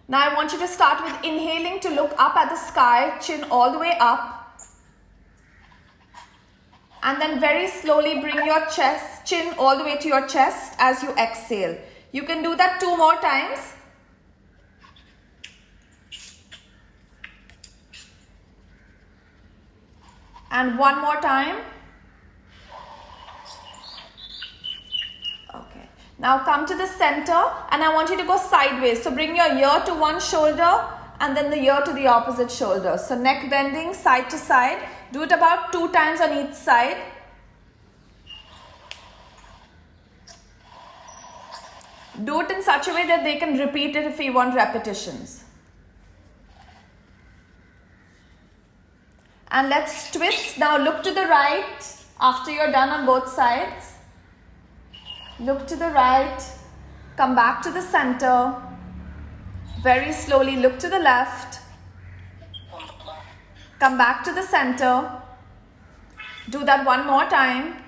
Now I want you to start with inhaling to look up at the sky, chin all the way up. And then very slowly bring your chin all the way to your chest as you exhale. You can do that 2 more times. And 1 more time. Okay. Now come to the center and I want you to go sideways. So bring your ear to one shoulder and then the ear to the opposite shoulder. So neck bending side to side. Do it about 2 times on each side. Do it in such a way that they can repeat it if you want repetitions. And let's twist. Now look to the right after you're done on both sides. Look to the right. Come back to the center. Very slowly look to the left. Come back to the center. Do that 1 more time.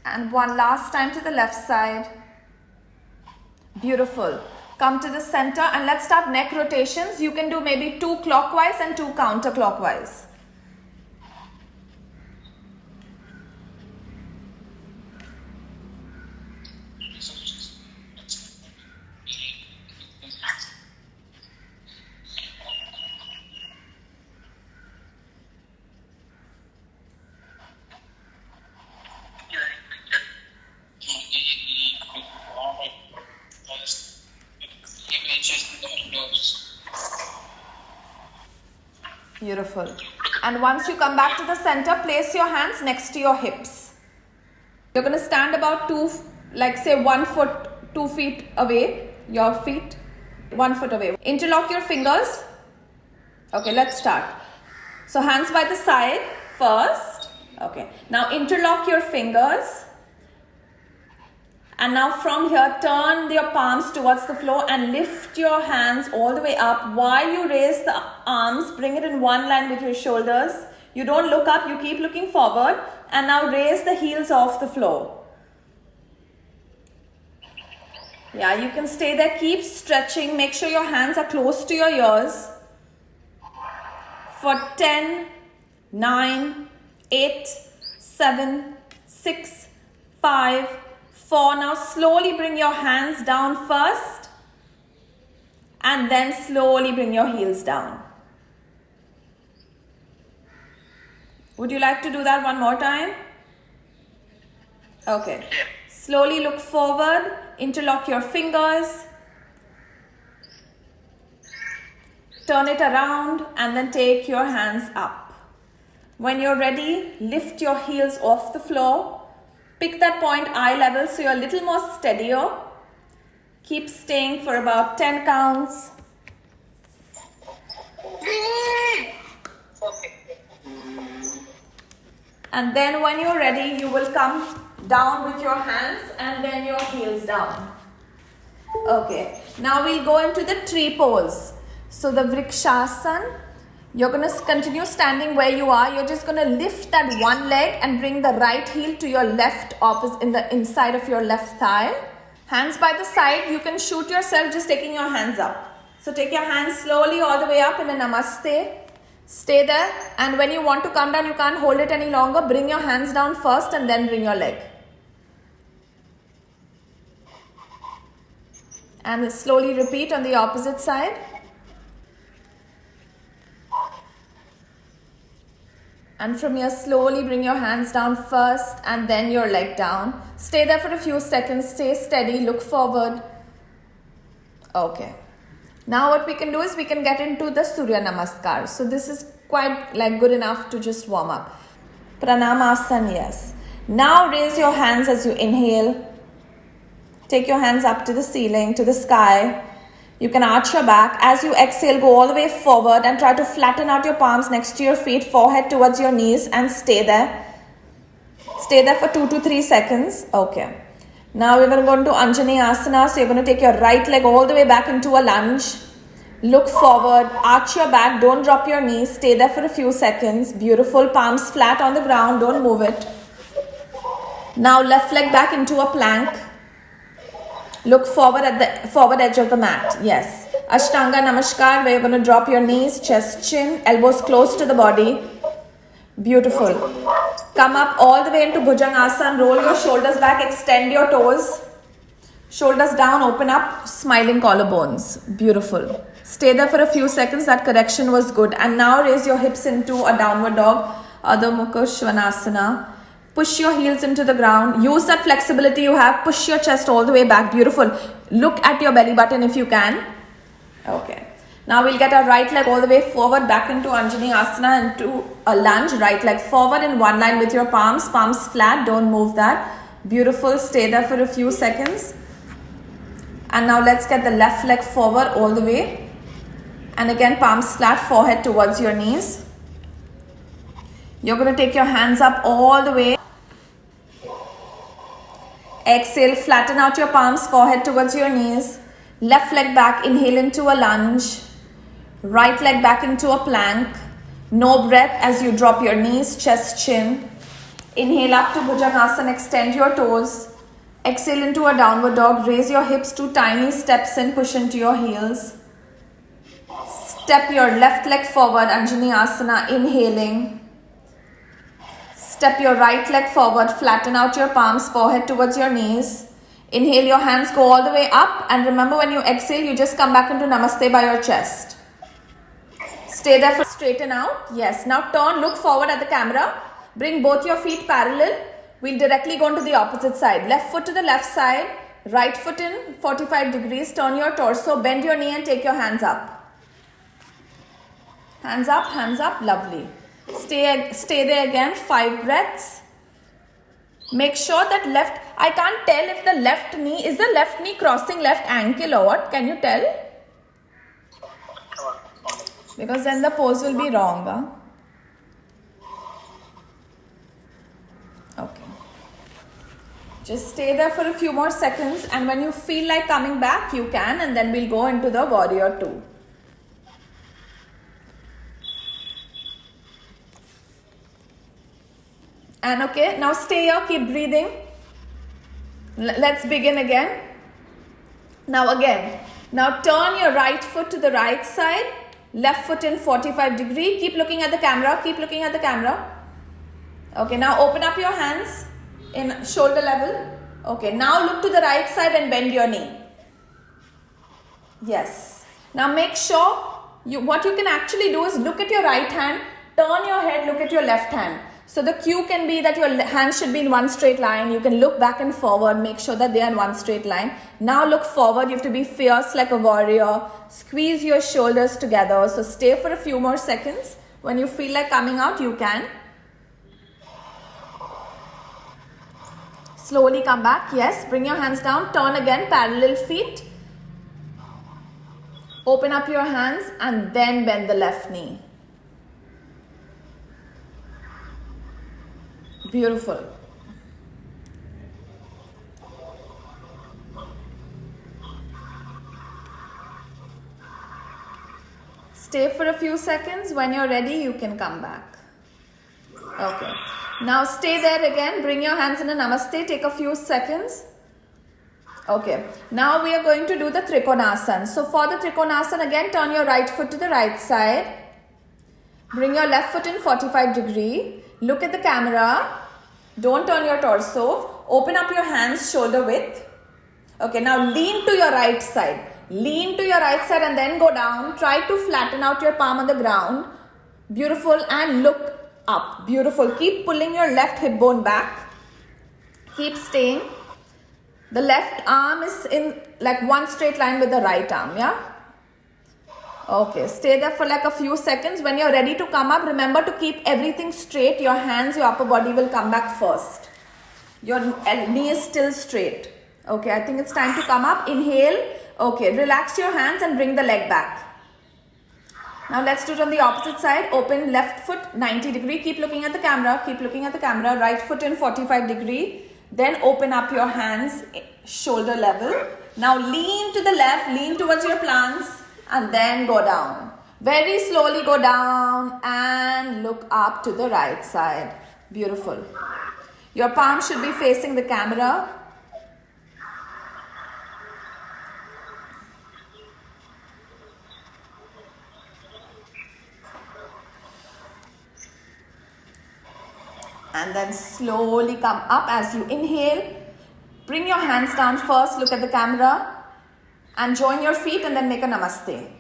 And 1 last time to the left side. Beautiful. Come to the center and let's start neck rotations. You can do maybe 2 clockwise and 2 counterclockwise. Beautiful. And once you come back to the center, place your hands next to your hips. You're going to stand about 1 foot, 2 feet away. Your feet, 1 foot away. Interlock your fingers. Okay, let's start. So hands by the side first. Okay. Now interlock your fingers. And now from here, turn your palms towards the floor and lift your hands all the way up. While you raise the arms, bring it in one line with your shoulders. You don't look up, you keep looking forward. And now raise the heels off the floor. Yeah, you can stay there. Keep stretching. Make sure your hands are close to your ears. For 10, 9, 8, 7, 6, 5, 4. Now slowly bring your hands down first and then slowly bring your heels down. Would you like to do that 1 more time? Okay. Slowly look forward, interlock your fingers, turn it around and then take your hands up. When you're ready, lift your heels off the floor. Pick that point eye level so you're a little more steadier. Keep staying for about 10 counts. And then when you're ready, you will come down with your hands and then your heels down. Okay, now we'll go into the tree pose. So the Vrikshasana. You're going to continue standing where you are. You're just going to lift that one leg and bring the right heel to your left opposite in the inside of your left thigh. Hands by the side. You can shoot yourself just taking your hands up. So take your hands slowly all the way up in a namaste. Stay there. And when you want to come down, you can't hold it any longer. Bring your hands down first and then bring your leg. And slowly repeat on the opposite side. And from here, slowly bring your hands down first and then your leg down. Stay there for a few seconds. Stay steady. Look forward. Okay. Now what we can do is we can get into the Surya Namaskar. So this is quite good enough to just warm up. Pranamasana, yes. Now raise your hands as you inhale. Take your hands up to the ceiling, to the sky. You can arch your back. As you exhale, go all the way forward and try to flatten out your palms next to your feet, forehead towards your knees and stay there. Stay there for 2 to 3 seconds. Okay. Now we're going to go into Anjani Asana. So you're going to take your right leg all the way back into a lunge. Look forward, arch your back, don't drop your knees. Stay there for a few seconds. Beautiful. Palms flat on the ground, don't move it. Now left leg back into a plank. Look forward at the forward edge of the mat. Yes. Ashtanga Namaskar, where you're going to drop your knees, chest, chin, elbows close to the body. Beautiful. Come up all the way into Bhujangasana. Roll your shoulders back, extend your toes. Shoulders down, open up, smiling collarbones. Beautiful. Stay there for a few seconds. That correction was good. And now raise your hips into a downward dog. Adho Mukha Svanasana. Push your heels into the ground. Use that flexibility you have. Push your chest all the way back. Beautiful. Look at your belly button if you can. Okay. Now we'll get our right leg all the way forward back into Anjani Asana, into a lunge. Right leg forward in one line with your palms. Palms flat. Don't move that. Beautiful. Stay there for a few seconds. And now let's get the left leg forward all the way. And again, palms flat, forehead towards your knees. You're going to take your hands up all the way. Exhale, flatten out your palms, forehead towards your knees. Left leg back, inhale into a lunge. Right leg back into a plank. No breath as you drop your knees, chest, chin. Inhale up to Bhujangasana, extend your toes. Exhale into a downward dog. Raise your hips to tiny steps and push into your heels. Step your left leg forward, Anjani Asana, inhaling. Step your right leg forward, flatten out your palms, forehead towards your knees. Inhale, your hands go all the way up. And remember, when you exhale, you just come back into Namaste by your chest. Stay there for straighten out. Yes. Now turn, look forward at the camera. Bring both your feet parallel. We'll directly go into the opposite side. Left foot to the left side. Right foot in 45 degrees. Turn your torso. Bend your knee and take your hands up. Hands up, hands up. Lovely. Stay there again. 5 breaths. Make sure that left, I can't tell if the left knee, is the left knee crossing left ankle or what? Can you tell? Because then the pose will be wrong. Huh? Okay. Just stay there for a few more seconds, and when you feel like coming back, you can, and then we'll go into the warrior 2. And okay, now stay here, keep breathing. Let's begin again. Now again, now turn your right foot to the right side, left foot in 45 degree. Keep looking at the camera, keep looking at the camera. Okay, now open up your hands in shoulder level. Okay, now look to the right side and bend your knee. Yes. Now make sure, what you can actually do is look at your right hand, turn your head, look at your left hand. So the cue can be that your hands should be in one straight line. You can look back and forward, make sure that they are in one straight line. Now look forward, you have to be fierce like a warrior. Squeeze your shoulders together. So stay for a few more seconds. When you feel like coming out, you can. Slowly come back. Yes, bring your hands down. Turn again, parallel feet. Open up your hands and then bend the left knee. Beautiful. Stay for a few seconds. When you're ready, you can come back. Okay. Now stay there again. Bring your hands in a namaste. Take a few seconds. Okay. Now we are going to do the Trikonasana. So for the Trikonasana, again, turn your right foot to the right side. Bring your left foot in 45 degree. Look at the camera. Don't turn your torso. Open up your hands shoulder width. Okay, now lean to your right side. Lean to your right side and then go down. Try to flatten out your palm on the ground. Beautiful. And look up. Beautiful. Keep pulling your left hip bone back. Keep staying. The left arm is in like one straight line with the right arm. Yeah? Okay, stay there for like a few seconds. When you're ready to come up, remember to keep everything straight. Your hands, your upper body will come back first. Your knee is still straight. Okay, I think it's time to come up. Inhale. Okay, relax your hands and bring the leg back. Now let's do it on the opposite side. Open left foot 90 degree. Keep looking at the camera. Keep looking at the camera. Right foot in 45 degree. Then open up your hands shoulder level. Now lean to the left. Lean towards your plants. And then go down. Very slowly go down and look up to the right side. Beautiful. Your palm should be facing the camera. And then slowly come up as you inhale. Bring your hands down first, look at the camera. And join your feet and then make a namaste.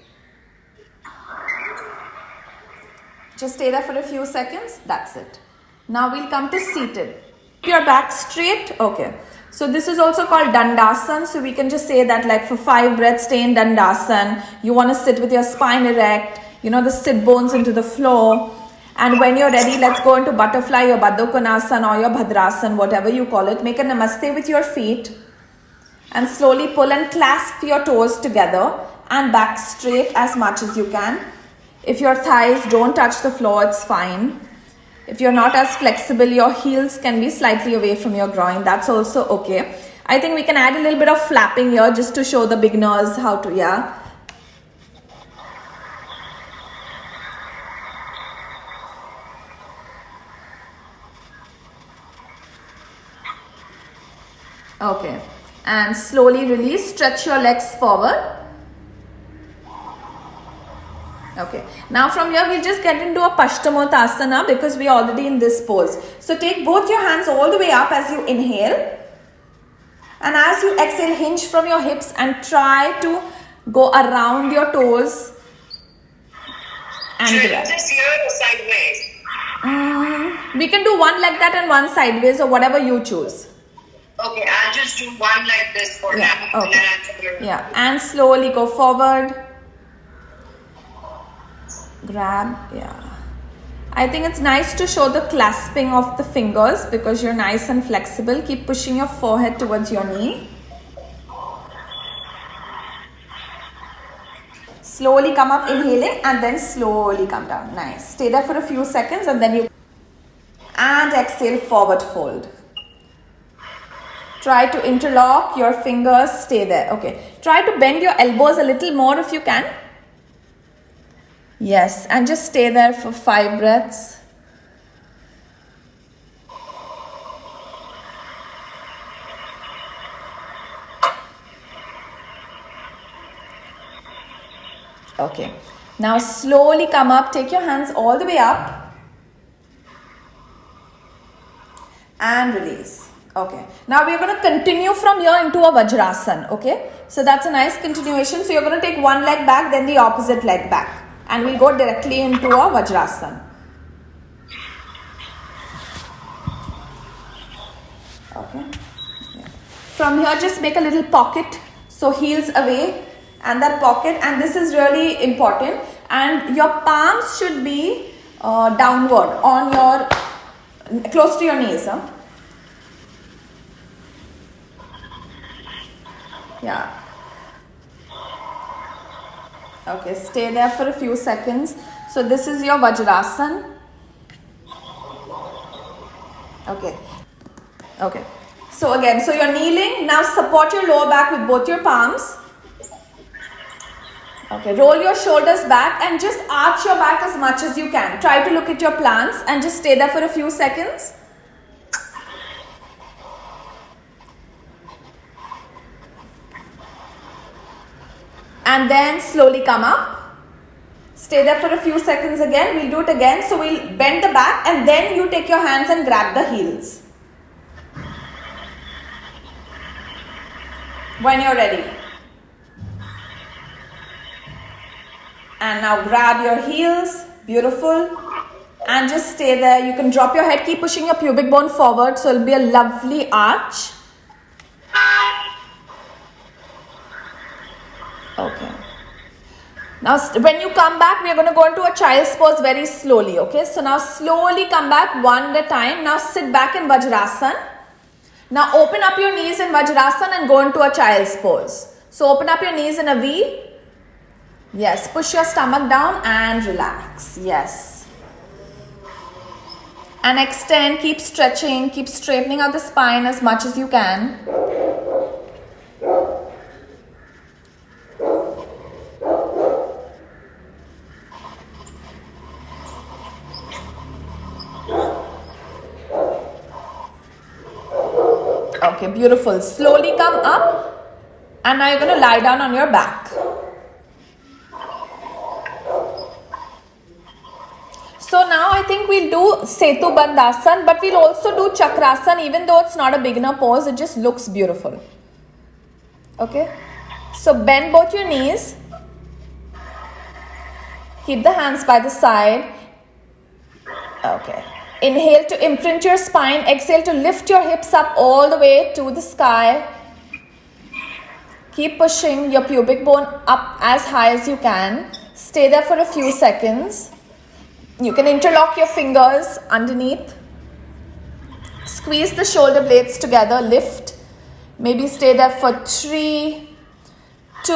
Just stay there for a few seconds. That's it. Now we'll come to seated. Keep your back straight. Okay. So this is also called Dandasan. So we can just say that like for 5 breaths, stay in Dandasan. You want to sit with your spine erect. The sit bones into the floor. And when you're ready, let's go into butterfly, your Baddha Konasana or your Bhadrasan, whatever you call it. Make a namaste with your feet. And slowly pull and clasp your toes together. And back straight as much as you can. If your thighs don't touch the floor, it's fine. If you're not as flexible, your heels can be slightly away from your groin. That's also okay. I think we can add a little bit of flapping here just to show the beginners how to, yeah. Okay. And slowly release. Stretch your legs forward. Okay. Now from here, we'll just get into a Paschimottanasana because we're already in this pose. So take both your hands all the way up as you inhale. And as you exhale, hinge from your hips and try to go around your toes. And should I do this here or sideways? We can do one like that and one sideways or whatever you choose. Okay, I'll just do one like this for now. Okay. And then I'll do it. Yeah. And slowly go forward. Grab, yeah. I think it's nice to show the clasping of the fingers because you're nice and flexible. Keep pushing your forehead towards your knee. Slowly come up, inhaling, and then slowly come down. Nice. Stay there for a few seconds and then you... And exhale, forward fold. Try to interlock your fingers. Stay there. Okay. Try to bend your elbows a little more if you can. Yes, and just stay there for 5 breaths. Okay, now slowly come up, take your hands all the way up and release. Okay, now we are going to continue from here into a Vajrasan. Okay, so that's a nice continuation. So you're going to take one leg back, then the opposite leg back. And we'll go directly into a Vajrasan. Okay. Yeah. From here, just make a little pocket. So heels away and that pocket. And this is really important. And your palms should be downward on your, close to your knees. Huh? Yeah. Okay, stay there for a few seconds. So this is your Vajrasan. Okay. Okay. So again, so you're kneeling. Now support your lower back with both your palms. Okay, roll your shoulders back and just arch your back as much as you can. Try to look at your plants and just stay there for a few seconds. And then slowly come up. Stay there for a few seconds again. We'll do it again. So we'll bend the back and then you take your hands and grab the heels. When you're ready. And now grab your heels. Beautiful. And just stay there. You can drop your head. Keep pushing your pubic bone forward. So it'll be a lovely arch. Okay. Now when you come back, we are going to go into a child's pose very slowly. Okay. So now slowly come back one at a time. Now sit back in Vajrasan. Now open up your knees in Vajrasan and go into a child's pose. So open up your knees in a V. Yes. Push your stomach down and relax. Yes. And extend. Keep stretching. Keep straightening out the spine as much as you can. Okay, beautiful. Slowly come up and now you're going to lie down on your back. So now I think we'll do Setu Bandhasan, but we'll also do Chakrasan, even though it's not a beginner pose, it just looks beautiful. Okay, so bend both your knees, keep the hands by the side. Okay, inhale to imprint your spine, exhale to lift your hips up all the way to the sky. Keep pushing your pubic bone up as high as you can. Stay there for a few seconds. You can interlock your fingers underneath. Squeeze the shoulder blades together, lift. Maybe stay there for 3, 2,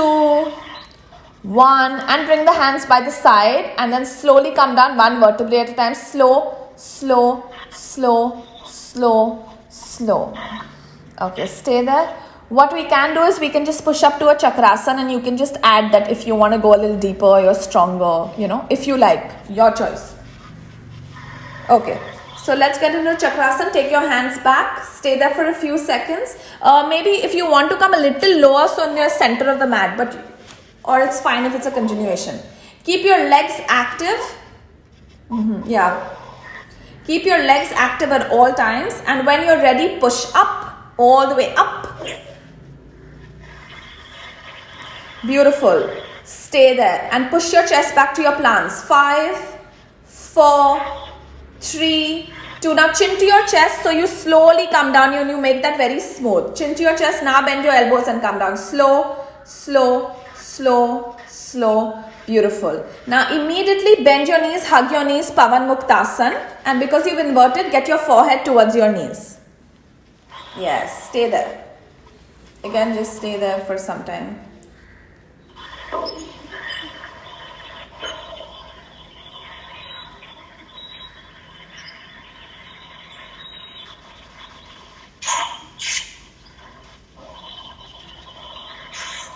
1, and bring the hands by the side, and then slowly come down one vertebrae at a time. Slow, slow, slow, slow, slow. Okay, stay there. What we can do is we can just push up to a Chakrasan, and you can just add that if you want to go a little deeper, you're stronger, if you like, your choice. Okay, so let's get into Chakrasan. Take your hands back, stay there for a few seconds. Maybe if you want to come a little lower, so in your center of the mat, or it's fine if it's a continuation. Keep your legs active. Keep your legs active at all times, and when you're ready, push up, all the way up. Beautiful. Stay there and push your chest back to your plants. 5, 4, 3, 2. Now chin to your chest, so you slowly come down and you make that very smooth. Chin to your chest. Now bend your elbows and come down. Slow, slow, slow, slow. Beautiful. Now immediately bend your knees, hug your knees, Pavan Muktasan. And because you've inverted, get your forehead towards your knees. Yes, stay there. Again, just stay there for some time.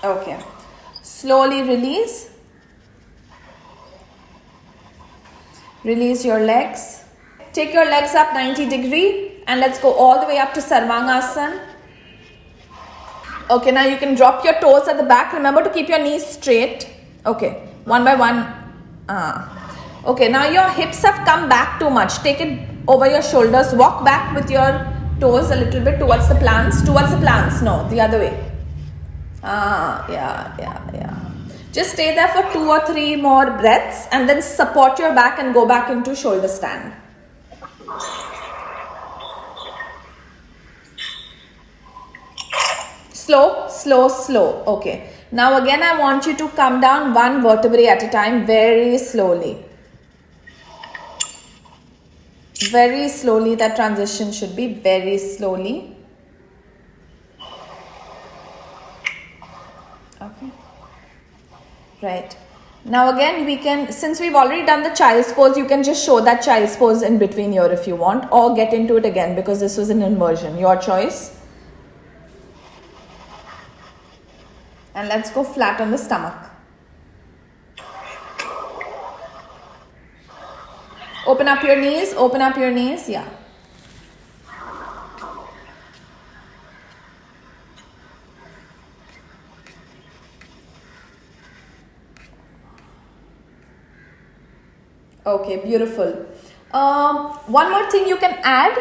Okay. Slowly release. Release your legs. Take your legs up 90 degree and let's go all the way up to Sarvangasana. Okay, now you can drop your toes at the back. Remember to keep your knees straight. Okay, one by one. Okay, now your hips have come back too much. Take it over your shoulders. Walk back with your toes a little bit towards the plants. Towards the plants. No, the other way. Yeah. Just stay there for 2 or 3 more breaths and then support your back and go back into shoulder stand. Slow, slow, slow. Okay. Now again, I want you to come down one vertebrae at a time very slowly. Very slowly. That transition should be very slowly. Okay. Right. Now again, we can, since we've already done the child's pose, you can just show that child's pose in between here if you want, or get into it again because this was an inversion. Your choice. And let's go flat on the stomach. Open up your knees, yeah. Okay, beautiful. One more thing you can add.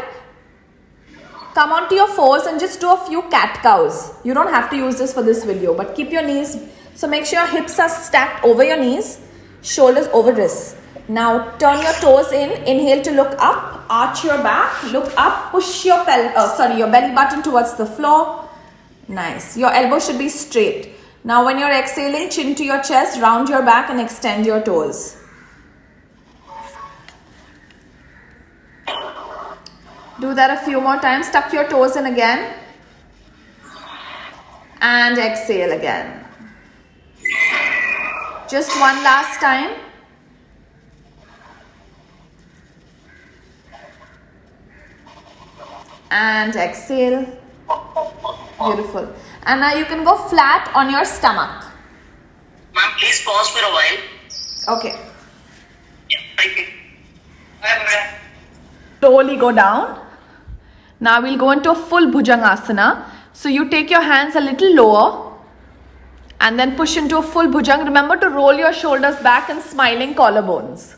Come onto your fours and just do a few cat cows. You don't have to use this for this video, but keep your knees. So make sure your hips are stacked over your knees, shoulders over wrists. Now turn your toes in. Inhale to look up. Arch your back. Look up. Push your your belly button towards the floor. Nice. Your elbow should be straight. Now when you're exhaling, chin to your chest, round your back and extend your toes. Do that a few more times. Tuck your toes in again. And exhale again. Just one last time. And exhale. Beautiful. And now you can go flat on your stomach. Ma'am, please pause for a while. Okay. Yeah, thank you. Bye-bye. Slowly go down. Now we'll go into a full Bhujangasana. So you take your hands a little lower and then push into a full Bhujang. Remember to roll your shoulders back and smiling collarbones.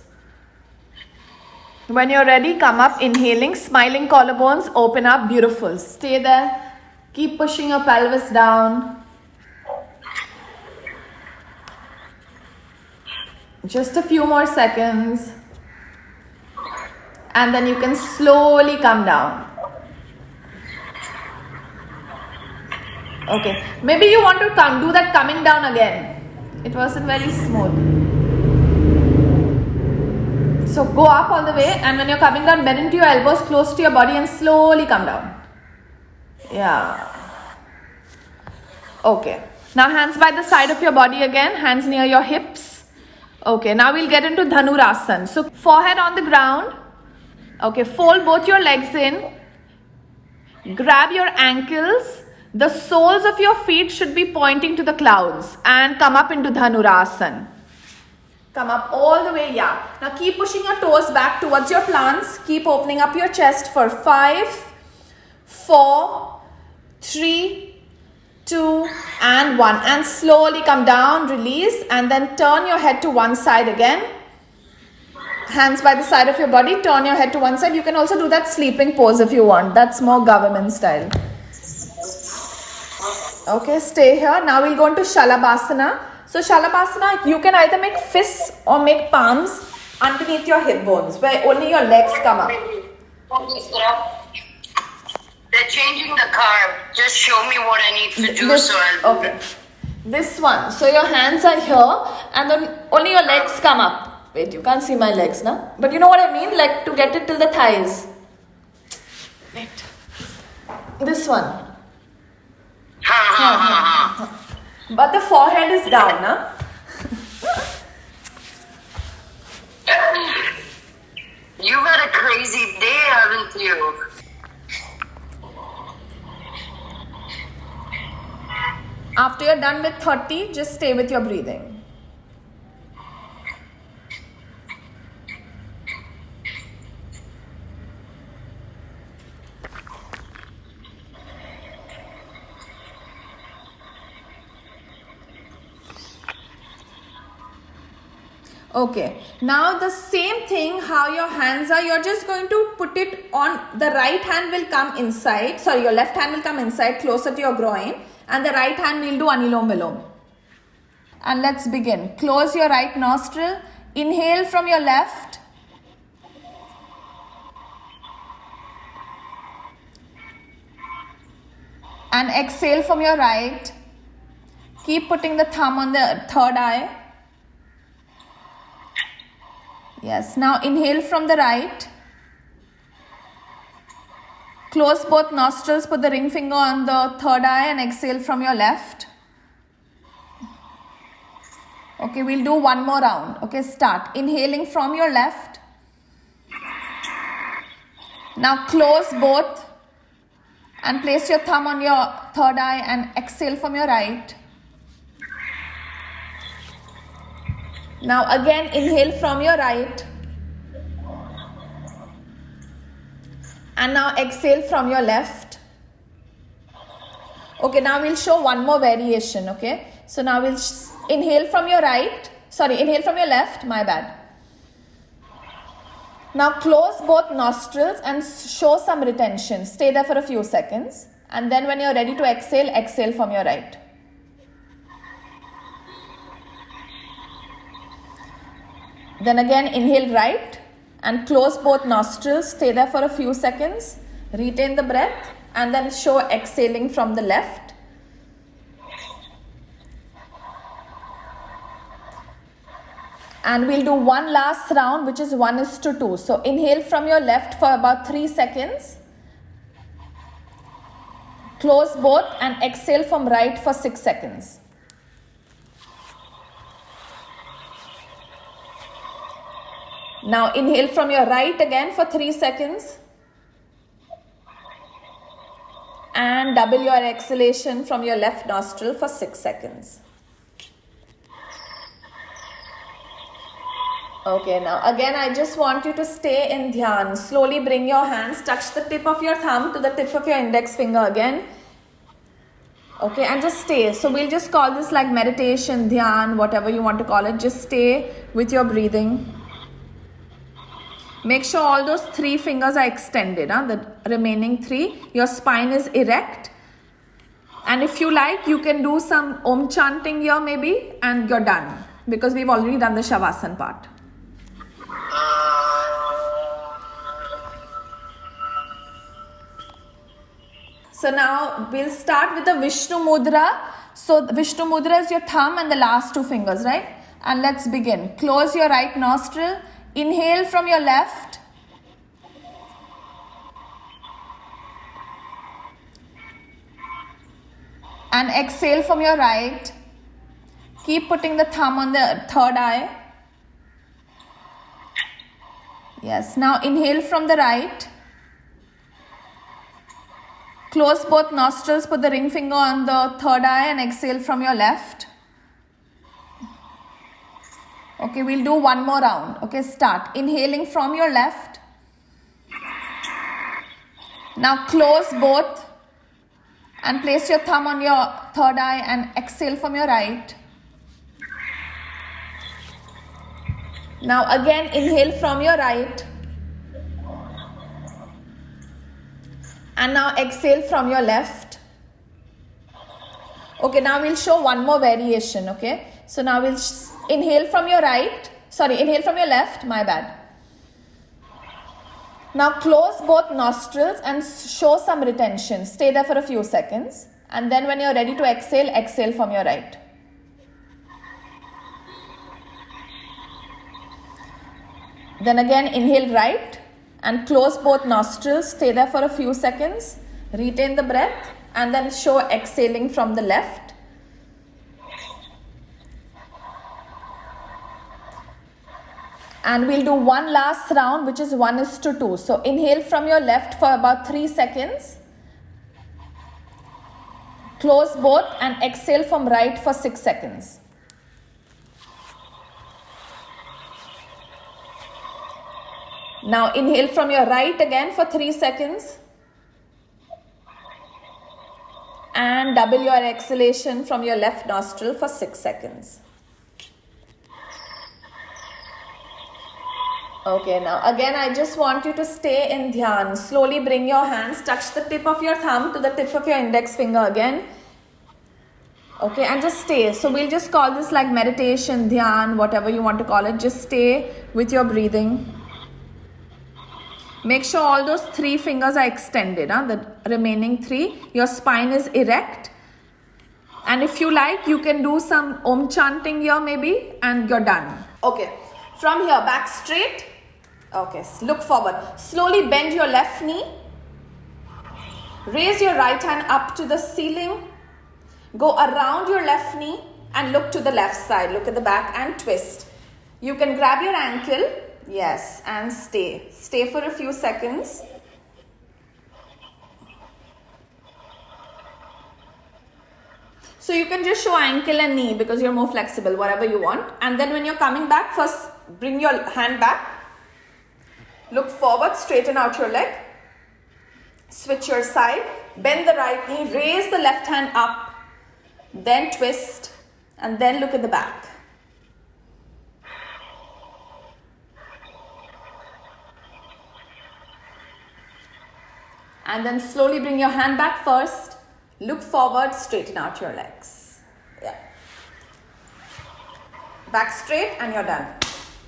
When you're ready, come up, inhaling, smiling collarbones, open up, beautiful. Stay there. Keep pushing your pelvis down. Just a few more seconds. And then you can slowly come down. Okay, maybe you want to do that coming down again. It wasn't very smooth. So go up all the way, and when you're coming down, bend into your elbows close to your body and slowly come down. Yeah. Okay. Now hands by the side of your body again, hands near your hips. Okay, now we'll get into Dhanurasana. So forehead on the ground. Okay, fold both your legs in. Grab your ankles. The soles of your feet should be pointing to the clouds and come up into Dhanurasana. Come up all the way, yeah. Now keep pushing your toes back towards your plants. Keep opening up your chest for 5, 4, 3, 2 and 1. And slowly come down, release, and then turn your head to one side again. Hands by the side of your body, turn your head to one side. You can also do that sleeping pose if you want. That's more government style. Okay, stay here. Now we'll go into Shalabhasana. So Shalabhasana, you can either make fists or make palms underneath your hip bones, where only your legs come up. They're changing the carb. Just show me what I need to do Okay. This one. So your hands are here and then only your legs come up. Wait, you can't see my legs now. But you know what I mean? Like to get it till the thighs. Wait. This one. But the forehead is down, huh? You've had a crazy day, haven't you? After you're done with 30, just stay with your breathing. Okay, now the same thing, how your hands are, you're just going to put it on, the right hand will come inside, sorry, your left hand will come inside closer to your groin, and the right hand will do Anulom Vilom. And let's begin. Close your right nostril, inhale from your left, and exhale from your right. Keep putting the thumb on the third eye. Yes, now inhale from the right. Close both nostrils, put the ring finger on the third eye and exhale from your left. Okay, we'll do one more round. Okay, start. Inhaling from your left. Now close both and place your thumb on your third eye and exhale from your right. Now again inhale from your right. And now exhale from your left. Okay, now we'll show one more variation, okay? So now we'll inhale from your right. Sorry, inhale from your left, my bad. Now close both nostrils and show some retention. Stay there for a few seconds. And then when you're ready to exhale, exhale from your right. Then again inhale right and close both nostrils. Stay there for a few seconds. Retain the breath and then show exhaling from the left. And we'll do one last round, which is 1:2. So inhale from your left for about 3 seconds. Close both and exhale from right for 6 seconds. Now inhale from your right again for 3 seconds. And double your exhalation from your left nostril for 6 seconds. Okay, now again I just want you to stay in dhyan. Slowly bring your hands, touch the tip of your thumb to the tip of your index finger again. Okay, and just stay. So we'll just call this like meditation, dhyan, whatever you want to call it. Just stay with your breathing. Make sure all those 3 fingers are extended, the remaining 3. Your spine is erect. And if you like, you can do some Om chanting here maybe, and you're done. Because we've already done the Shavasana part. So now we'll start with the Vishnu Mudra. So Vishnu Mudra is your thumb and the last 2 fingers, right? And let's begin. Close your right nostril. Inhale from your left. And exhale from your right. Keep putting the thumb on the third eye. Yes, now inhale from the right. Close both nostrils, put the ring finger on the third eye and exhale from your left. Okay, we'll do one more round. Okay, start. Inhaling from your left. Now close both and place your thumb on your third eye and exhale from your right. Now again inhale from your right. And now exhale from your left. Okay, now we'll show one more variation, okay? So now we'll inhale from your right. Inhale from your left, my bad. Now close both nostrils and show some retention. Stay there for a few seconds. And then when you're ready to exhale, exhale from your right. Then again inhale right and close both nostrils. Stay there for a few seconds. Retain the breath and then show exhaling from the left. And we'll do one last round, which is 1:2. So inhale from your left for about 3 seconds. Close both and exhale from right for 6 seconds. Now inhale from your right again for 3 seconds. And double your exhalation from your left nostril for 6 seconds. Okay, now again I just want you to stay in dhyan. Slowly bring your hands, touch the tip of your thumb to the tip of your index finger again. Okay, and just stay. So we'll just call this like meditation, dhyan, whatever you want to call it. Just stay with your breathing. Make sure all those 3 fingers are extended, the remaining 3. Your spine is erect. And if you like, you can do some Om chanting here maybe, and you're done. Okay, from here, back straight. Okay, look forward. Slowly bend your left knee. Raise your right hand up to the ceiling. Go around your left knee and look to the left side. Look at the back and twist. You can grab your ankle. Yes, and stay. Stay for a few seconds. So you can just show ankle and knee because you're more flexible, whatever you want. And then when you're coming back, first bring your hand back. Look forward, straighten out your leg. Switch your side. Bend the right knee, raise the left hand up. Then twist and then look at the back. And then slowly bring your hand back first. Look forward, straighten out your legs. Yeah. Back straight and you're done.